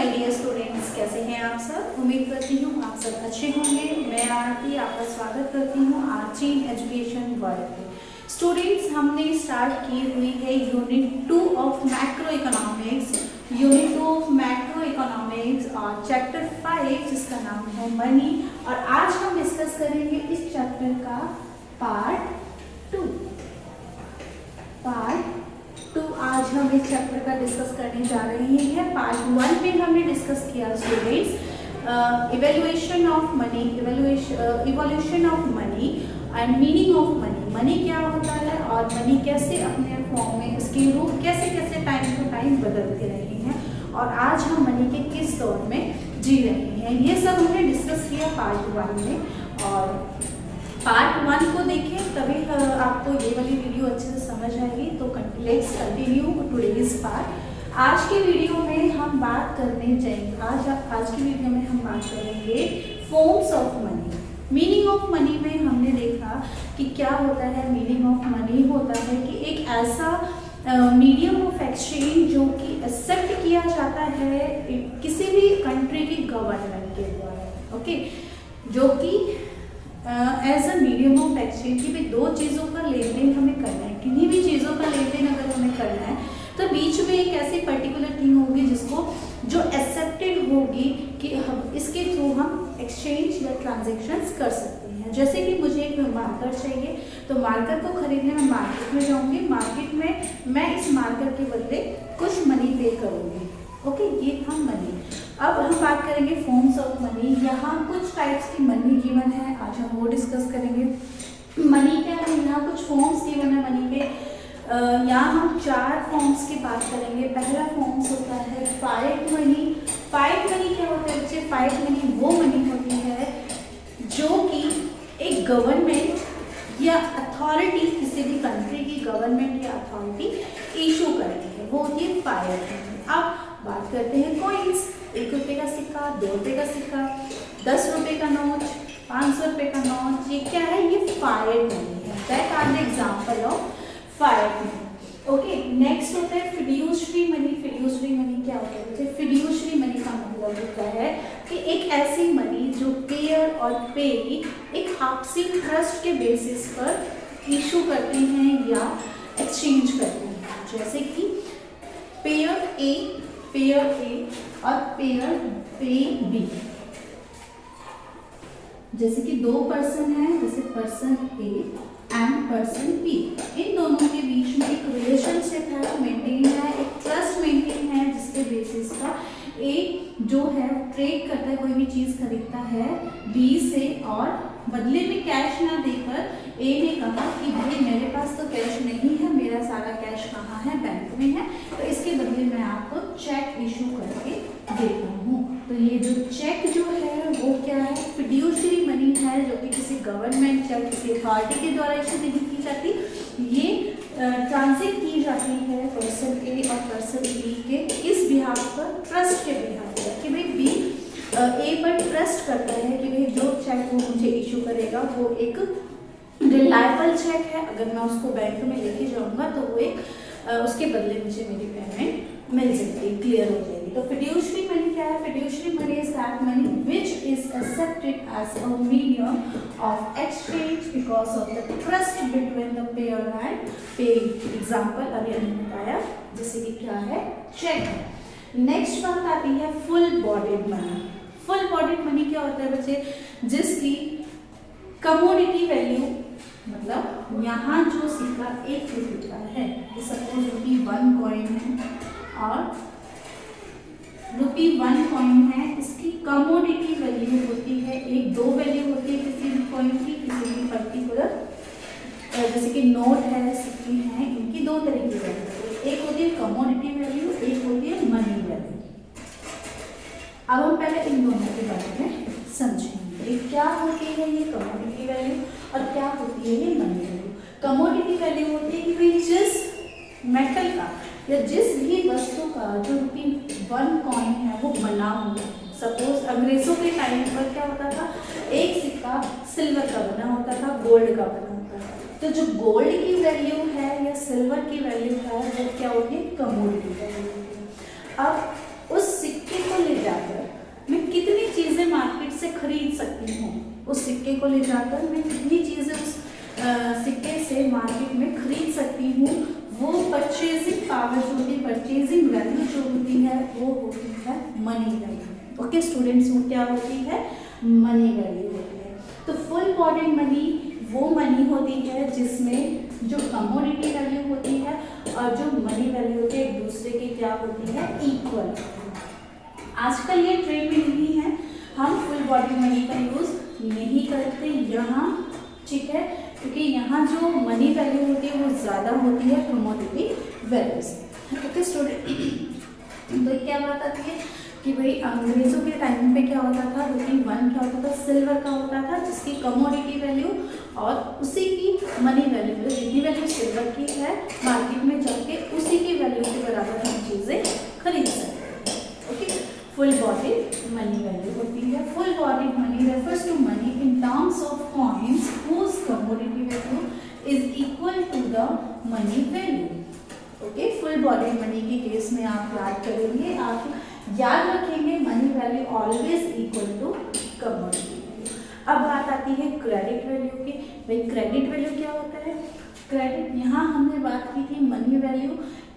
My dear students, कैसे हैं आप सब। उम्मीद करती हूँ आप सब अच्छे होंगे। मैं आरती आपका स्वागत करती हूँ आरती एजुकेशन वर्ल्ड में। स्टूडेंट्स, हमने स्टार्ट की हुई है यूनिट 2 ऑफ मैक्रो इकोनॉमिक्स, और चैप्टर 5 जिसका नाम है मनी। और आज हम डिस्कस करेंगे इस चैप्टर का पार्ट 2। आज हम इस चैप्टर का डिस्कस करने जा रहे हैं। पार्ट 1 में हमने डिस्कस किया students evaluation of money, evolution of money and meaning of money. Money क्या होता है और मनी कैसे अपने फॉर्म में, इसके रूप कैसे कैसे टाइम टू टाइम बदलते रहे हैं, और आज हम मनी के किस दौर में जी रहे हैं, ये सब हमने डिस्कस किया पार्ट 1 में। और पार्ट 1 को देखें तभी आपको ये वाली वीडियो अच्छे से समझ आएगी। तो लेट्स कंटिन्यू टुडेज पार्ट। आज की वीडियो में हम बात करने जाएंगे, आज की वीडियो में हम बात करेंगे forms of money. Meaning of money में हमने देखा कि क्या होता है। मीनिंग ऑफ मनी होता है कि एक ऐसा मीडियम ऑफ एक्सचेंज जो कि एक्सेप्ट किया जाता है किसी भी कंट्री की गवर्नमेंट के द्वारा, ओके, जो कि as a medium of exchange की भी दो चीज़ों का लेन देन हमें करना है। किन्हीं भी चीज़ों का लेन देन अगर हमें करना है तो बीच में एक ऐसी पर्टिकुलर थिंग होगी जिसको जो एक्सेप्टेड होगी कि हम इसके थ्रू हम एक्सचेंज या ट्रांजेक्शन्स कर सकते हैं। जैसे कि मुझे एक मार्कर चाहिए तो मार्कर को खरीदने में मार्केट में जाऊंगी, मार्केट में मैं इस मार्कर के बदले कुछ मनी पे करूँगी, ओके, ये था मनी। अब हम बात करेंगे फॉर्म्स ऑफ मनी। यहाँ कुछ टाइप्स की मनी गिवन है, आज हम वो डिस्कस करेंगे। मनी क्या है, यहाँ कुछ फॉर्म्स गिवन है मनी के। यहाँ हम 4 फॉर्म्स की बात करेंगे। पहला फॉर्म्स होता है फाइट मनी। फाइट मनी क्या होता है बच्चे? फाइट मनी वो मनी होती है जो कि एक गवर्नमेंट या अथॉरिटी, किसी भी कंट्री की गवर्नमेंट या अथॉरिटी इशू करती है, वो होती है फाइट मनी। अब बात करते हैं कॉइन्स। 1 रुपये का सिक्का, 2 रुपये का सिक्का, 10 रुपये का नोट, 500 रुपये का नोट, ये क्या है? ये फाइट मनी है। That are the example of fiat money. Okay, next होता है फिड्यूशरी मनी। फिड्यूशरी मनी क्या होता है बच्चे? फिड्यूशरी मनी का मतलब होता है कि एक ऐसी मनी जो पेयर और पे एक आपसी ट्रस्ट के बेसिस पर इशू करते हैं या एक्सचेंज करते हैं। जैसे कि पेयर ए और पेयर पे बी। जैसे कि 2 पर्सन है, जैसे person A and person B, इन दोनों के बीच में एक रिलेशनशिप है, मेंटेन है, एक ट्रस्ट मेंटेन है, जिसके बेसिस का ए जो है ट्रेड करता है, कोई भी चीज खरीदता है बी से, और बदले में कैश ना देकर ए ने कहा कि भाई मेरे पास तो कैश नहीं है, मेरा सारा कैश कहाँ है? बैंक में है, तो इसके बदले मैं आपको चेक इशू करके देता हूँ। तो ये जो चेक जो है वो क्या है? फिड्यूशरी मनी है, जो कि किसी गवर्नमेंट या किसी अथॉरिटी के द्वारा इशू नहीं की जाती। ये ट्रांजिट की जाती है पर्सन ए और पर्सन बी के इस बिहाफ पर, ट्रस्ट के बिहाफ पर, कि भाई बी ए पर ट्रस्ट करता है कि भाई जो चेक वो मुझे इशू करेगा वो एक रिलायबल चेक है। अगर मैं उसको बैंक में लेके जाऊंगा तो वो एक उसके बदले मुझे मेरी पेमेंट मिल जाएगी, क्लियर हो जाएगी। तो फिड्यूशरी मनी क्या है? Fiduciary money is that money which is accepted as a medium of exchange because of the trust between the payer and payee. Example अभी हमने बताया, जैसे कि क्या है? चेक। नेक्स्ट बात आती है full bodied money. Full bodied money क्या होता है बच्चे? जिसकी कमोडिटी वैल्यू, मतलब यहाँ जो सिक्का 1 रुपये का है, सपोज ₹1 कॉइन है और ₹1 कॉइन है, इसकी कमोडिटी वैल्यू होती है एक, 2 वैल्यू होती है किसी भी कॉइन की, किसी भी पर्टिकुलर, जैसे कि नोट है, सिक्के हैं, इनकी 2 तरह की वैल्यू होती है। एक होती है कमोडिटी वैल्यू, एक होती है मनी वैल्यू। अब हम पहले इन दोनों के बारे में समझेंगे। क्या होती है ये कमोडिटी वैल्यू और क्या होती है ये मनी वैल्यू? कमोडिटी वैल्यू होती है कि भाई जिस मेटल का या जिस भी वस्तु का जो ₹1 कॉइन है वो बना हुआ, सपोज अंग्रेजों के टाइम पर क्या होता था? एक सिक्का सिल्वर का बना होता था, गोल्ड का बना होता था। तो जो गोल्ड की वैल्यू है या सिल्वर की वैल्यू है वो क्या होती है? कमोडिटी वैल्यू होती है। अब उस सिक्के को लेकर सिक्के को ले जाकर मैं कितनी चीज़ें उस सिक्के से मार्केट में खरीद सकती हूँ, वो परचेजिंग पावर जो होती है, परचेजिंग वैल्यू जो होती है वो होती है मनी वैल्यू। ओके स्टूडेंट्स, वो क्या होती है? मनी वैल्यू होती है। तो फुल बॉडी मनी वो मनी होती है जिसमें जो कमोडिटी वैल्यू होती है और जो मनी वैल्यू होती है एक दूसरे की क्या होती है? इक्वल। आजकल ये ट्रेंड में नहीं है, हम फुल बॉडी मनी का यूज नहीं करते यहाँ, ठीक है, क्योंकि यहाँ जो मनी वैल्यू होती है वो ज़्यादा होती है कमोडिटी वैल्यू से। ओके स्टूडेंट, तो क्या बात आती है कि भाई अंग्रेजों के टाइम पे क्या होता था, ₹1 क्या होता था? सिल्वर का होता था, जिसकी कमोडिटी वैल्यू और उसी की मनी वैल्यू, मतलब जितनी वैल्यू सिल्वर की है मार्केट में जाके उसी की वैल्यू के बराबर हम चीज़ें खरीद सकते हैं। Okay, full body money value होती है। Full body money refers to money in terms of coins whose commodity value is equal to the money value। Okay, full body money के केस में आप याद करेंगे, आप याद रखेंगे money value always equal to commodity value. अब बात आती है क्रेडिट वैल्यू की। भाई क्रेडिट वैल्यू क्या होता है? क्रेडिट, यहाँ हमने बात की थी मनी वैल्यू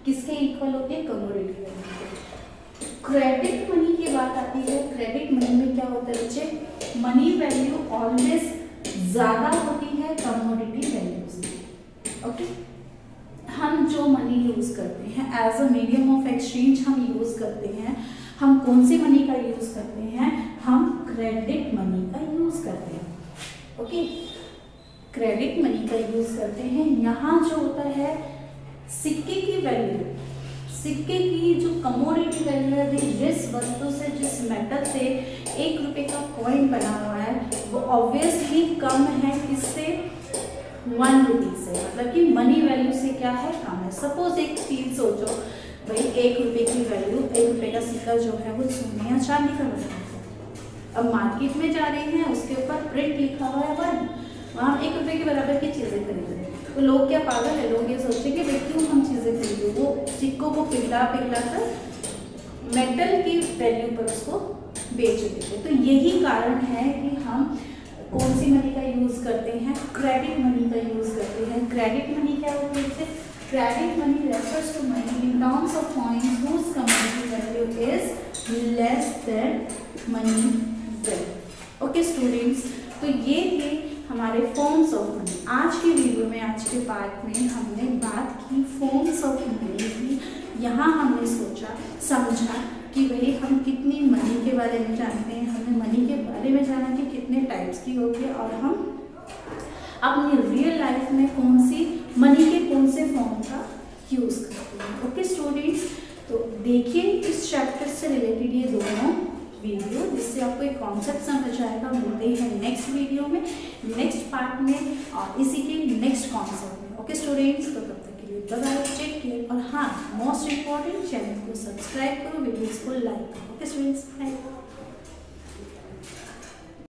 किसके इक्वल होती है? कमोडिटी वैल्यू के। क्रेडिट मनी की बात आती है, क्रेडिट मनी में क्या होता है बच्चे? मनी वैल्यू ऑलवेज ज़्यादा होती है कमोडिटी वैल्यू से। ओके, हम जो मनी यूज़ करते हैं as a medium of exchange हम यूज़ करते हैं, हम कौन सी मनी का यूज़ करते हैं? हम क्रेडिट मनी का यूज़ करते हैं। ओके, क्रेडिट मनी का यूज़ करते हैं। यहाँ जो होता है सिक्के की वैल्यू, सिक्के की जो कमोडिटी वैल्यू है, जिस वस्तु से, जिस मेटल से ₹1 का कॉइन बना हुआ है वो ऑब्वियसली कम है किससे? ₹1 से, मतलब कि मनी वैल्यू से क्या है? कम है। सपोज एक चीज सोचो भाई, ₹1 की वैल्यू, ₹1 का सिक्का जो है वो सोने या चांदी का बना है। अब मार्केट में जा रहे हैं, उसके ऊपर प्रिंट लिखा हुआ है 1, वहाँ ₹1 के बराबर की चीज़ें खरीद रहे हैं, तो लोग क्या पागल है? लोग ये सोचेंगे भाई क्यों हम चीज़ें खरीदें? वो सिक्कों को पिघला पिघला कर मेटल की वैल्यू पर उसको बेच देते। तो यही कारण है कि हम कौन सी मनी का यूज़ करते हैं? क्रेडिट मनी का यूज़ करते हैं। क्रेडिट मनी क्या होती है? Credit money refers to money in terms of coins whose commodity value is less than money value। Okay students, तो ये थे हमारे फॉर्म्स ऑफ मनी। आज के वीडियो में, आज के पार्ट में हमने बात की फॉर्म्स ऑफ मनी की। यहाँ हमने सोचा, समझा कि भाई हम कितनी मनी के बारे में जानते हैं, हमने मनी के बारे में जाना कि कितने टाइप्स की होती है और हम अपनी रियल लाइफ में कौन सी मनी के कौन से फॉर्म का यूज़ करते हैं। ओके स्टूडेंट्स, तो देखिए इस चैप्टर से रिलेटेड ये दोनों वीडियो, जिससे आपको एक कॉन्सेप्ट समझ आएगा। मिलते हैं नेक्स्ट वीडियो में, नेक्स्ट पार्ट में और इसी के नेक्स्ट कॉन्सेप्ट में। ओके स्टूडेंट्स, तो तब तक के लिए बाय बाय, टेक केयर। और हाँ, मोस्ट इम्पॉर्टेंट, चैनल को सब्सक्राइब करो, वीडियोस को लाइक करो। Okay students, bye.